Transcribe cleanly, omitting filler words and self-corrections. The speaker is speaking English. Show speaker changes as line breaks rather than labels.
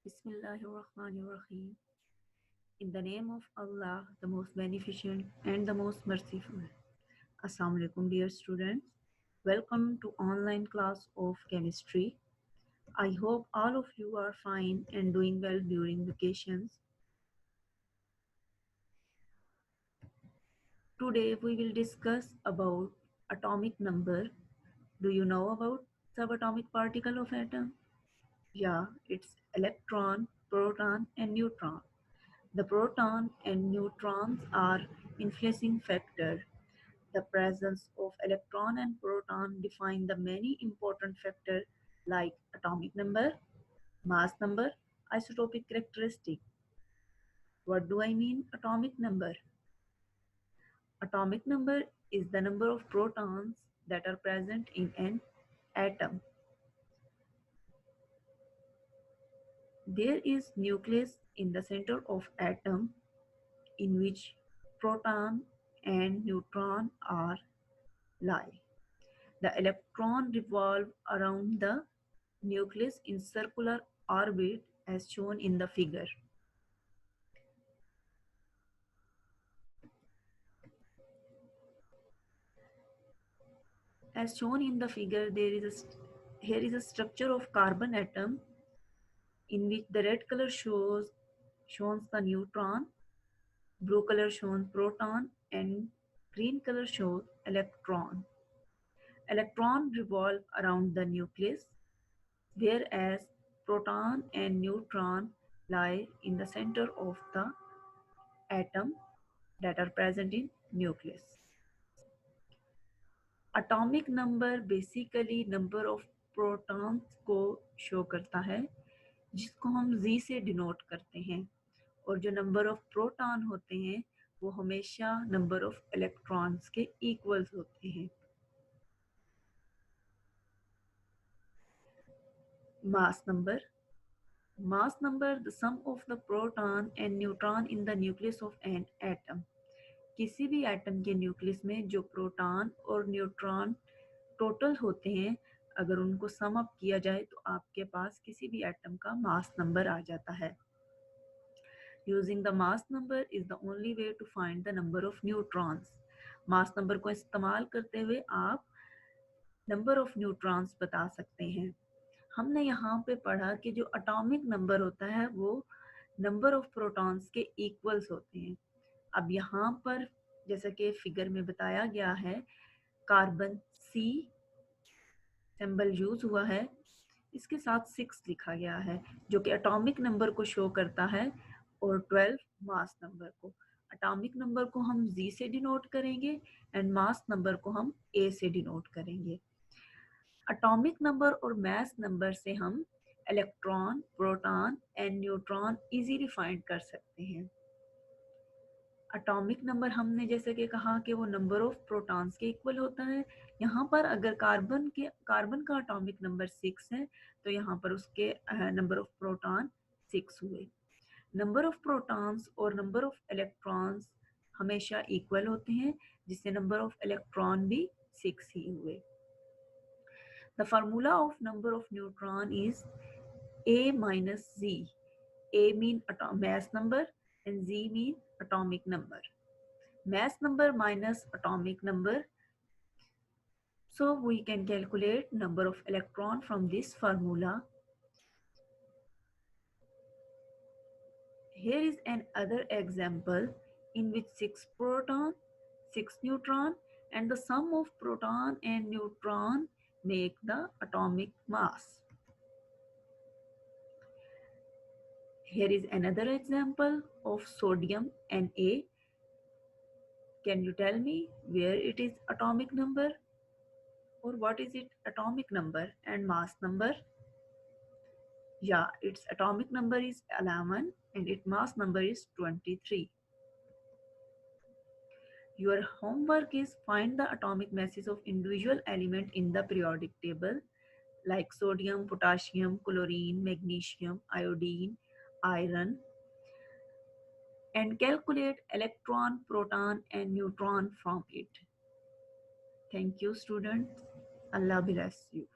Bismillahirrahmanirrahim. In the name of Allah, the most beneficent and the most merciful. Assalamu alaikum, dear students. Welcome to online class of chemistry. I hope all of you are fine and doing well during vacations. Today we will discuss about atomic number. Do you know about subatomic particle of atom? Yeah, it's electron, proton and neutron. The proton and neutrons are influencing factor. The presence of electron and proton define the many important factors like atomic number, mass number, isotopic characteristic. What do I mean atomic number? Atomic number is the number of protons that are present in an atom. There is nucleus in the center of atom in which proton and neutron are lie. The electron revolve around the nucleus in circular orbit as shown in the figure. As shown in the figure, here is a structure of carbon atom in which the red color shows the neutron, blue color shows proton, and green color shows electron. Electron revolve around the nucleus, whereas proton and neutron lie in the center of the atom that are present in nucleus. Atomic number basically number of protons को show करता है जिसको हम Z से denote करते हैं और जो नंबर ऑफ प्रोटॉन होते हैं वो हमेशा नंबर ऑफ इलेक्ट्रॉन्स के इक्वल्स होते हैं. Mass number. Mass number, the sum of the proton and neutron in the nucleus of an atom. किसी भी एटम के न्यूक्लियस में जो प्रोटॉन और न्यूट्रॉन टोटल होते हैं अगर उनको सम अप किया जाए तो आपके पास किसी भी एटम का मास नंबर आ जाता है. Using the mass number is the only way to find the number of neutrons. Mass number को इस्तेमाल करते हुए आप नंबर ऑफ न्यूट्रॉन्स बता सकते हैं. हमने यहाँ पे पढ़ा कि जो एटॉमिक नंबर होता है वो नंबर ऑफ प्रोटॉन्स के इक्वल्स होते हैं. अब यहाँ पर जैसा कि फिगर में बताया गया है कार्बन C सिंबल यूज हुआ है, इसके साथ 6 लिखा गया है जो कि एटॉमिक नंबर को शो करता है और 12 मास नंबर को. एटॉमिक नंबर को हम Z से डिनोट करेंगे एंड मास नंबर को हम A से डिनोट करेंगे. एटॉमिक नंबर और मास नंबर से हम electron, proton and neutron easily find कर सकते हैं. एटॉमिक नंबर हमने जैसे कि कहा कि वो नंबर ऑफ प्रोटॉन्स के इक्वल होता है. यहाँ पर अगर कार्बन का एटॉमिक नंबर 6 है तो यहाँ पर उसके नंबर ऑफ प्रोटॉन 6 हुए. नंबर ऑफ प्रोटॉन्स और नंबर ऑफ इलेक्ट्रॉन्स हमेशा इक्वल होते हैं जिससे नंबर ऑफ इलेक्ट्रॉन भी 6 ही हुए. The formula of number of neutron is A minus Z. A mean mass number and Z mean atomic number. Mass number minus atomic number. So we can calculate number of electron from this formula. Here is another example in which 6 proton, 6 neutron and the sum of proton and neutron make the atomic mass. Here is another example of sodium Na. Can you tell me where it is atomic number or what is it atomic number and mass number? Yeah, its atomic number is 11 and its mass number is 23. Your homework is find the atomic masses of individual element in the periodic table like sodium, potassium, chlorine, magnesium, iodine, iron, and calculate electron, proton, and neutron from it. Thank you, students. Allah bless you.